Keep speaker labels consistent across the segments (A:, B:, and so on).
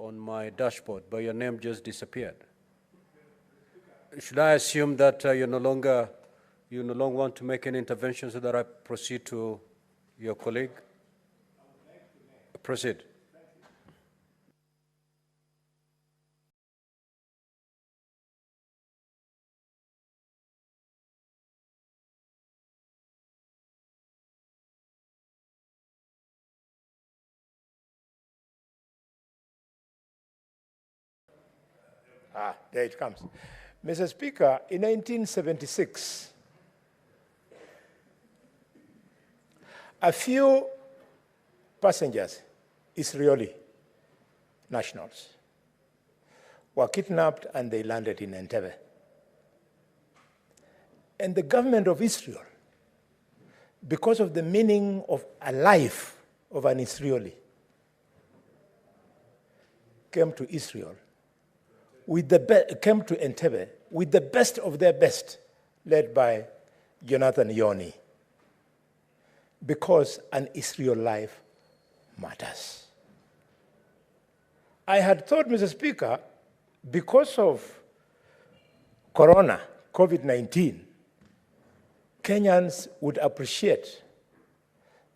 A: on my dashboard, but your name just disappeared. Should I assume that you no longer want to make any intervention so that I proceed to your colleague? Proceed.
B: There it comes. Mr. Speaker, in 1976, a few passengers, Israeli nationals, were kidnapped and they landed in Entebbe. And the government of Israel, because of the meaning of a life of an Israeli, came to Israel came to Entebbe with the best of their best, led by Jonathan Yoni, because an Israel life matters. I had thought, Mr. Speaker, because of Corona, COVID-19, Kenyans would appreciate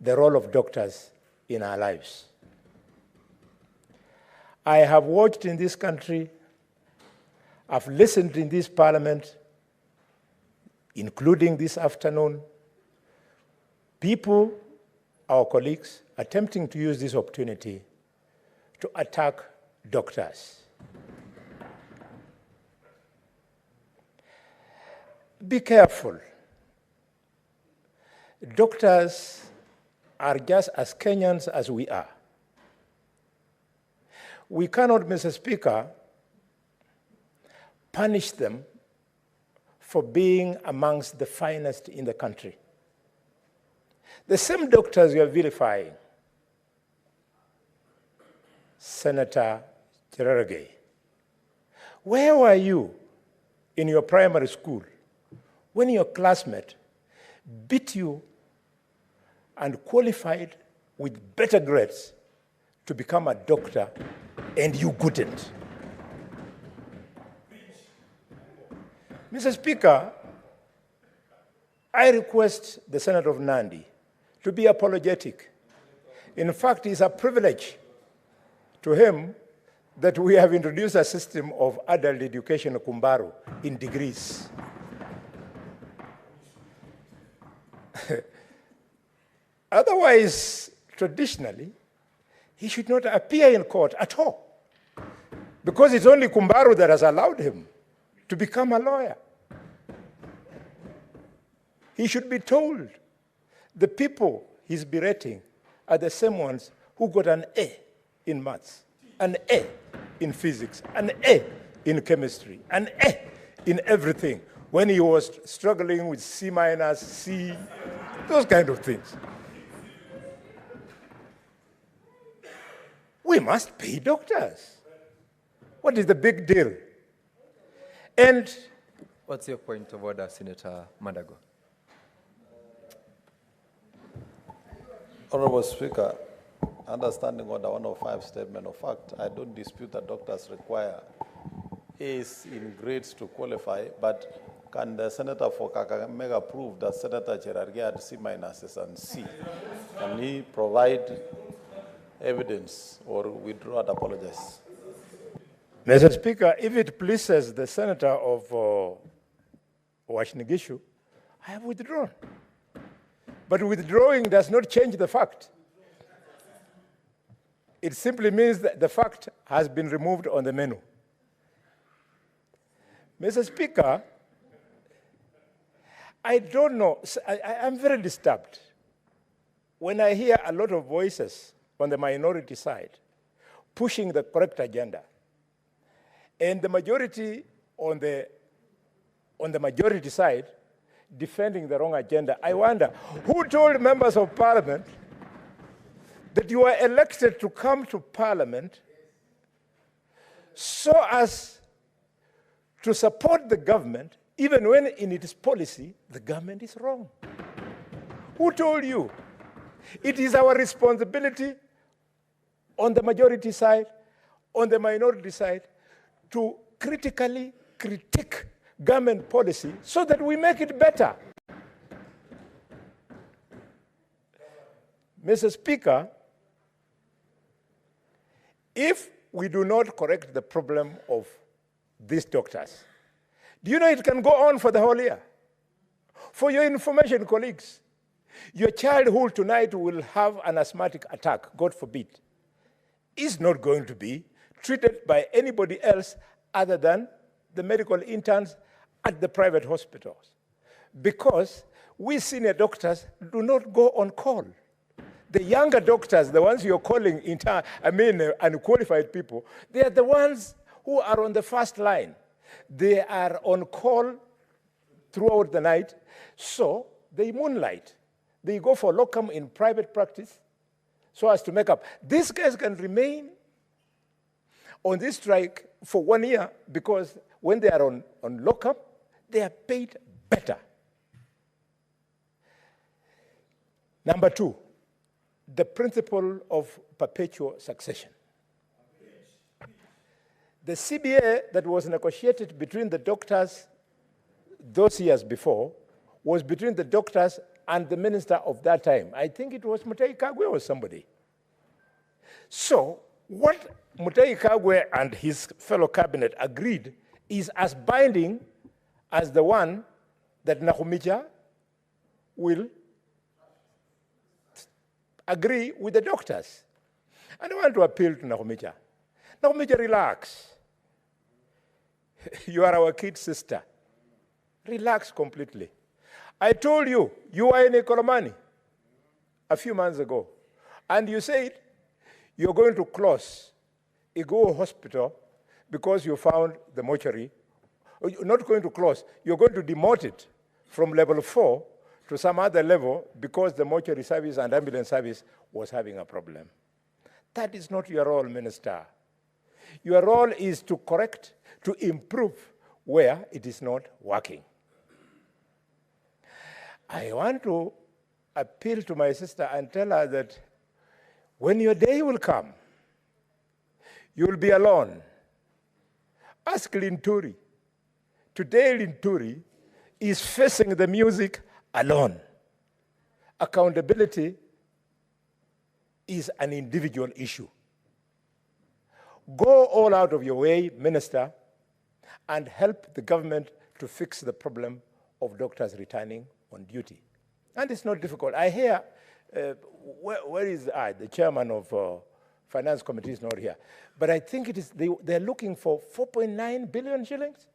B: the role of doctors in our lives. I have watched in this country, I've listened in this parliament, including this afternoon, people, our colleagues, attempting to use this opportunity to attack doctors. Be careful. Doctors are just as Kenyans as we are. We cannot, Mr. Speaker, punish them for being amongst the finest in the country. The same doctors you are vilifying, Senator Cherargei, where were you in your primary school when your classmate beat you and qualified with better grades to become a doctor and you couldn't? Mr. Speaker, I request the Senator of Nandi to be apologetic. In fact, it's a privilege to him that we have introduced a system of adult education, Kumbaru, in degrees. Otherwise, traditionally, he should not appear in court at all, because it's only Kumbaru that has allowed him to become a lawyer. He should be told the people he's berating are the same ones who got an A in maths, an A in physics, an A in chemistry, an A in everything when he was struggling with C minus, C, those kind of things. We must pay doctors. What is the big deal? And
C: what's your point of order, Senator Madago?
D: Honorable Speaker, understanding Order 105 statement of fact, I don't dispute that doctors require A's in grades to qualify, but can the Senator for Kakamega prove that Senator Cherargei had C minuses and C? Can he provide evidence or withdraw and apologize?
B: Mr. Speaker, if it pleases the Senator of Washnigishu, I have withdrawn. But withdrawing does not change the fact. It simply means that the fact has been removed on the menu. Mr. Speaker, I don't know, I'm very disturbed when I hear a lot of voices on the minority side pushing the correct agenda, and the majority on the majority side defending the wrong agenda. I wonder, who told members of parliament that you are elected to come to parliament so as to support the government, even when in its policy, the government is wrong? Who told you? It is our responsibility on the majority side, on the minority side to critically critique government policy so that we make it better. Mr. Speaker, if we do not correct the problem of these doctors, do you know it can go on for the whole year? For your information, colleagues, your child who tonight will have an asthmatic attack, God forbid, is not going to be treated by anybody else other than the medical interns at the private hospitals. Because we senior doctors do not go on call. The younger doctors, the ones you're calling unqualified people, they are the ones who are on the first line. They are on call throughout the night, so they moonlight. They go for locum in private practice so as to make up. These guys can remain on this strike for 1 year because when they are on locum, they are paid better. Number two, the principle of perpetual succession. The CBA that was negotiated between the doctors those years before was between the doctors and the minister of that time. I think it was Mutahi Kagwe or somebody. So what Mutahi Kagwe and his fellow cabinet agreed is as binding as the one that Nakhumicha will agree with the doctors. And I want to appeal to Nakhumicha. Nakhumicha, relax. You are our kid sister. Relax completely. I told you, you were in Ikolomani a few months ago, and you said you're going to close Igo Hospital because you found the mortuary. You're not going to close, you're going to demote it from level 4 to some other level because the mortuary service and ambulance service was having a problem. That is not your role, Minister. Your role is to correct, to improve where it is not working. I want to appeal to my sister and tell her that when your day will come, you will be alone. Ask Linturi. Today, Linturi is facing the music alone. Accountability is an individual issue. Go all out of your way, Minister, and help the government to fix the problem of doctors returning on duty. And it's not difficult. I hear, where is the chairman of finance committee is not here. But I think it is, they're looking for 4.9 billion shillings.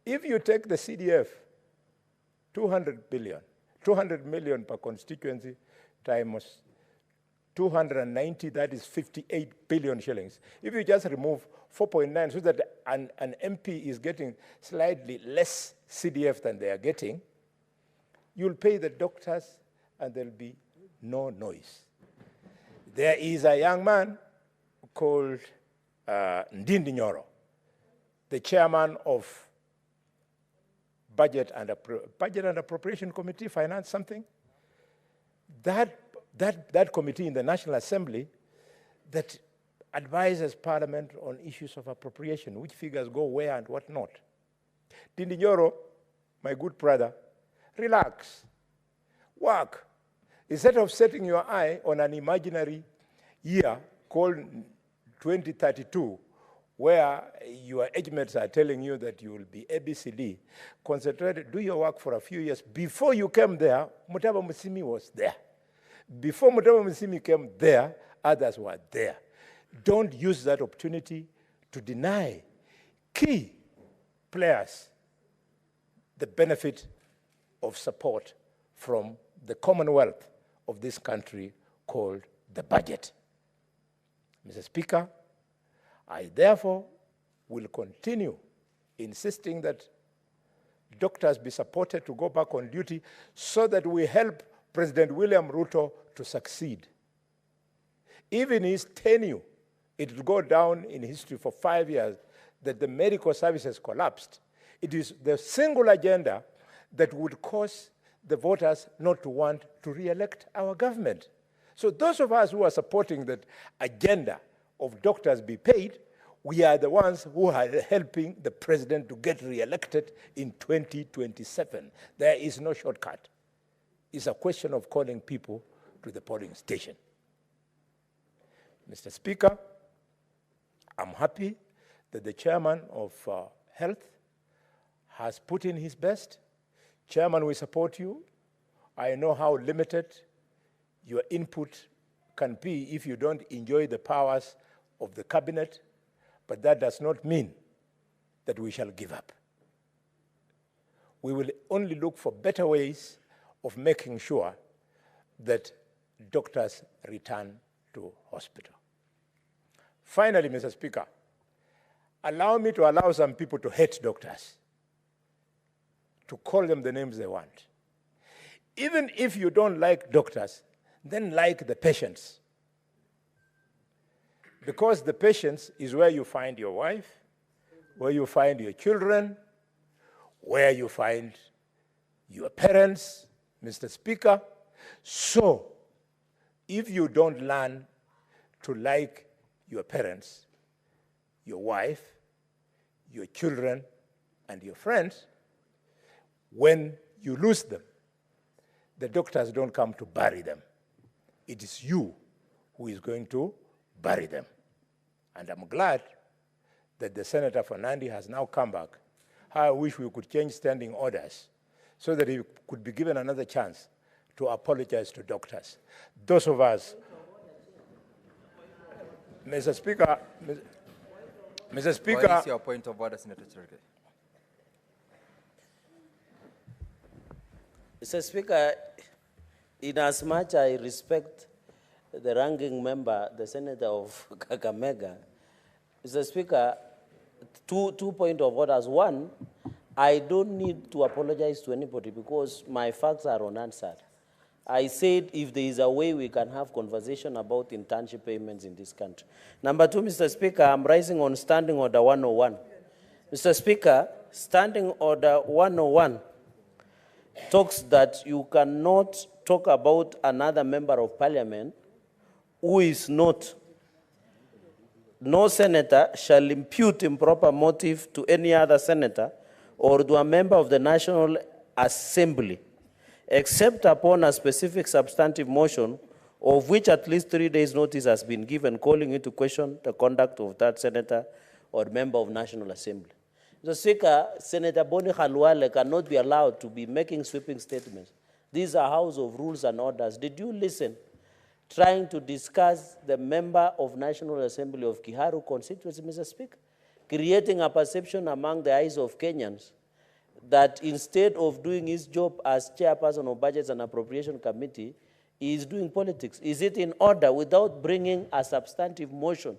B: If you take the CDF, 200 billion, 200 million per constituency times 290, that is 58 billion shillings. If you just remove 4.9 so that an MP is getting slightly less CDF than they are getting, you'll pay the doctors and there'll be no noise. There is a young man called Ndindi Nyoro, the chairman of Budget and Appropriation Committee, Finance something. That committee in the National Assembly that advises Parliament on issues of appropriation, which figures go where and what not. Ndindi Nyoro, my good brother, relax, work. Instead of setting your eye on an imaginary year called 2032, where your age mates are telling you that you will be ABCD, concentrate, do your work for a few years. Before you came there, Mutaba Musimi was there. Before Mutaba Musimi came there, others were there. Don't use that opportunity to deny key players the benefit of support from the commonwealth of this country called the budget. Mr. Speaker, I therefore will continue insisting that doctors be supported to go back on duty so that we help President William Ruto to succeed. Even his tenure, it will go down in history for 5 years that the medical services collapsed. It is the single agenda that would cause the voters not to want to re-elect our government. So those of us who are supporting that agenda of doctors be paid, we are the ones who are helping the president to get re-elected in 2027. There is no shortcut. It's a question of calling people to the polling station. Mr. Speaker, I'm happy that the chairman of Health has put in his best. Chairman, we support you. I know how limited your input can be if you don't enjoy the powers of the cabinet, but that does not mean that we shall give up. We will only look for better ways of making sure that doctors return to hospital. Finally, Mr. Speaker, allow me to allow some people to hate doctors, to call them the names they want. Even if you don't like doctors, then like the patients. Because the patients is where you find your wife, where you find your children, where you find your parents, Mr. Speaker. So, if you don't learn to like your parents, your wife, your children, and your friends, when you lose them, the doctors don't come to bury them. It is you who is going to bury them. And I'm glad that the Senator for Nandi has now come back. I wish we could change standing orders so that he could be given another chance to apologize to doctors. Those of us, Mr. Speaker, Mr. Speaker.
C: What is your point of order, Senator Cherge?
E: Mr. Speaker, inasmuch I respect the ranking member, the Senator of Kakamega, Mr. Speaker, two points of orders. One, I don't need to apologize to anybody because my facts are unanswered. I said if there is a way we can have conversation about internship payments in this country. Number two, Mr. Speaker, I'm rising on Standing Order 101. Mr. Speaker, Standing Order 101 talks that you cannot talk about another member of parliament who is not. No senator shall impute improper motive to any other senator or to a member of the National Assembly, except upon a specific substantive motion of which at least 3 days' notice has been given, calling into question the conduct of that senator or member of National Assembly. Mr. Speaker, Senator Bonny Khalwale cannot be allowed to be making sweeping statements. These are House of Rules and Orders. Did you listen? Trying to discuss the member of National Assembly of Kiharu constituency, Mr. Speaker, creating a perception among the eyes of Kenyans that instead of doing his job as chairperson of Budgets and Appropriation Committee, he is doing politics. Is it in order, without bringing a substantive motion,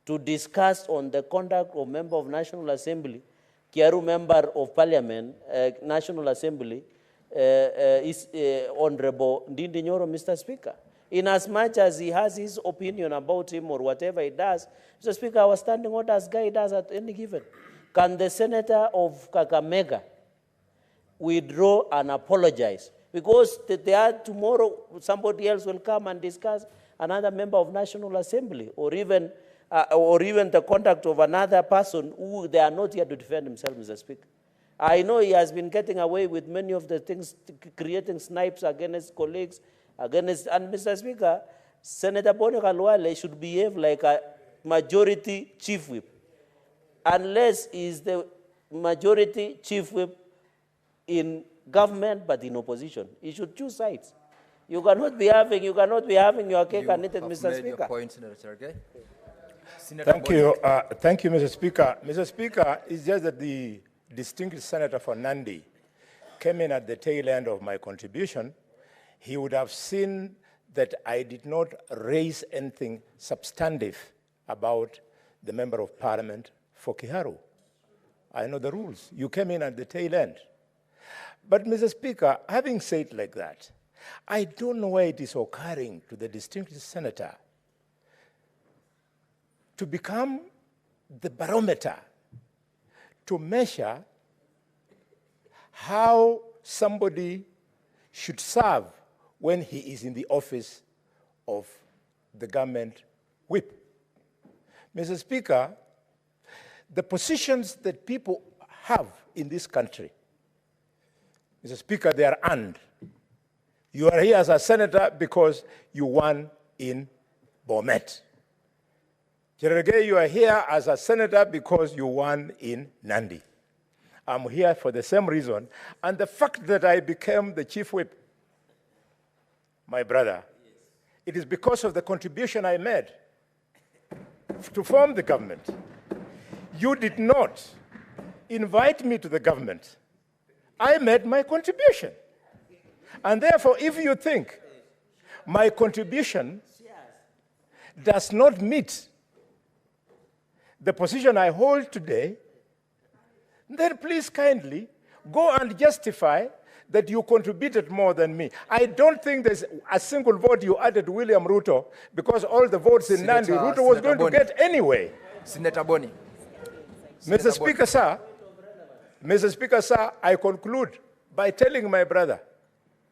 E: to discuss on the conduct of member of National Assembly, Kiharu member of Parliament, National Assembly, is Honorable Ndindi Nyoro, Mr. Speaker? In as much as he has his opinion about him or whatever he does, Mr. Speaker, our standing orders guide us at any given. Can the senator of Kakamega withdraw and apologize? Because tomorrow somebody else will come and discuss another member of National Assembly or even the conduct of another person who they are not here to defend himself, Mr. Speaker. I know he has been getting away with many of the things, creating snipes against colleagues, and Mr. Speaker, Senator Bonny Khalwale should behave like a majority chief whip. Unless he is the majority chief whip in government but in opposition, he should choose sides. You cannot be having your cake and eat it, Mr. Speaker.
C: Your point, Senator Cherge.
B: Thank you, Mr. Speaker. Mr. Speaker, it's just that the distinguished senator for Nandi came in at the tail end of my contribution. He would have seen that I did not raise anything substantive about the member of parliament for Kiharu. I know the rules. You came in at the tail end. But, Mr. Speaker, having said like that, I don't know why it is occurring to the distinguished senator to become the barometer to measure how somebody should serve when he is in the office of the government whip. Mr. Speaker, the positions that people have in this country, Mr. Speaker, they are earned. You are here as a senator because you won in Bomet. Cherargei, you are here as a senator because you won in Nandi. I'm here for the same reason. And the fact that I became the chief whip, my brother, it is because of the contribution I made to form the government. You did not invite me to the government. I made my contribution. And therefore, if you think my contribution does not meet the position I hold today, then please kindly go and justify that you contributed more than me. I don't think there's a single vote you added to William Ruto because all the votes in Nandi, Ruto was going to get anyway.
C: Senator Bonny.
B: Mr. Speaker, sir, I conclude by telling my brother,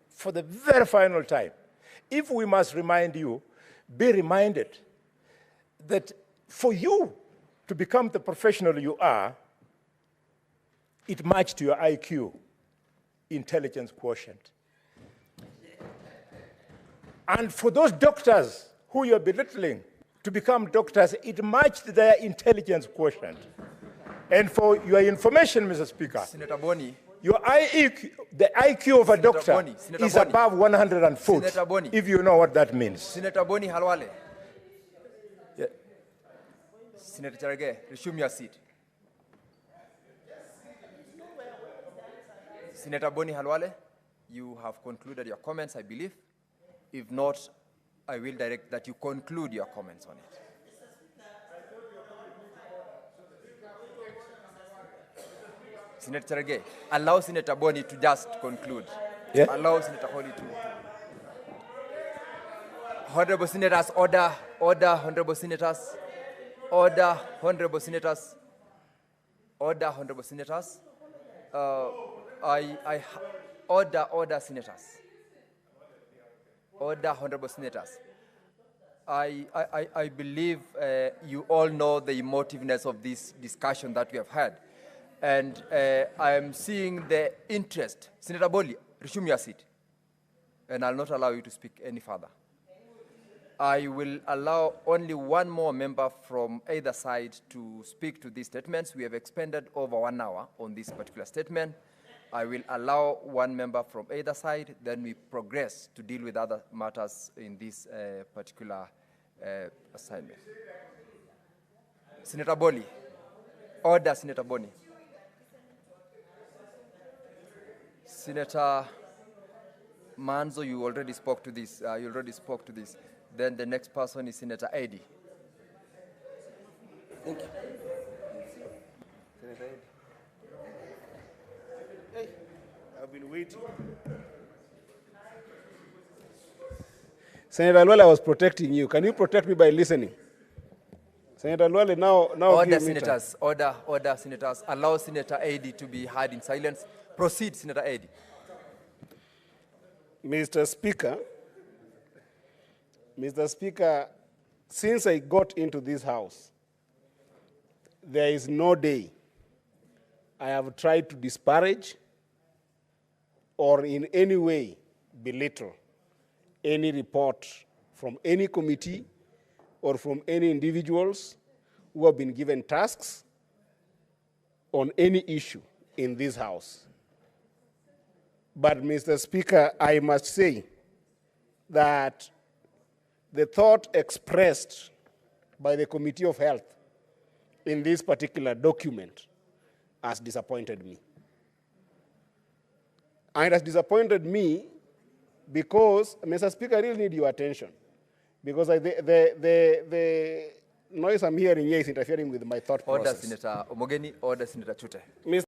B: for the very final time, if we must remind you, be reminded that for you to become the professional you are, it matched your IQ, intelligence quotient. And for those doctors who you're belittling to become doctors, it matched their intelligence quotient. And for your information, Mr. Speaker,
C: Senator Bonny.
B: your IQ, the IQ of a
C: Senator
B: doctor
C: Bonny, Senator
B: is
C: Bonny.
B: above 100 foot,
C: Senator Bonny.
B: if you know what that means.
C: Senator Bonny Khalwale.
B: Yeah.
C: Senator Cherargei, resume your seat. Senator Bonny Khalwale, you have concluded your comments, I believe. If not, I will direct that you conclude your comments on it. Senator Cherargei, allow Senator Bonny to just conclude.
B: Yeah.
C: Allow Senator Bonny to. Honorable Senators, order, Honorable Senators, order, Honorable Senators, order, Honorable Senators. Order, Senators. Order, Honorable Senators. I believe you all know the emotiveness of this discussion that we have had. And I am seeing the interest. Senator Bonny, resume your seat. And I'll not allow you to speak any further. I will allow only one more member from either side to speak to these statements. We have expended over 1 hour on this particular statement. I will allow one member from either side, then we progress to deal with other matters in this particular assignment. Senator Bonny. Order, Senator Bonny. Senator Manzo, you already spoke to this. Then the next person is Senator Eddy.
E: Thank you.
C: Senator Eddy.
F: Hey, I've been waiting.
G: Senator Khalwale, I was protecting you. Can you protect me by listening? Senator Khalwale, now
C: Order,
G: give me time.
C: Senators. Order, Senators. Allow Senator Eddy to be heard in silence. Proceed, Senator Eddy.
G: Mr. Speaker, since I got into this house, there is no day I have tried to disparage or in any way belittle any report from any committee or from any individuals who have been given tasks on any issue in this house. But, Mr. Speaker, I must say that the thought expressed by the Committee of Health in this particular document has disappointed me. And it has disappointed me because, Mr. Speaker, I really need your attention. Because the noise I'm hearing here is interfering with my thought
C: Order,
G: process.
C: Senator Omogeni. Order, Senator Chute.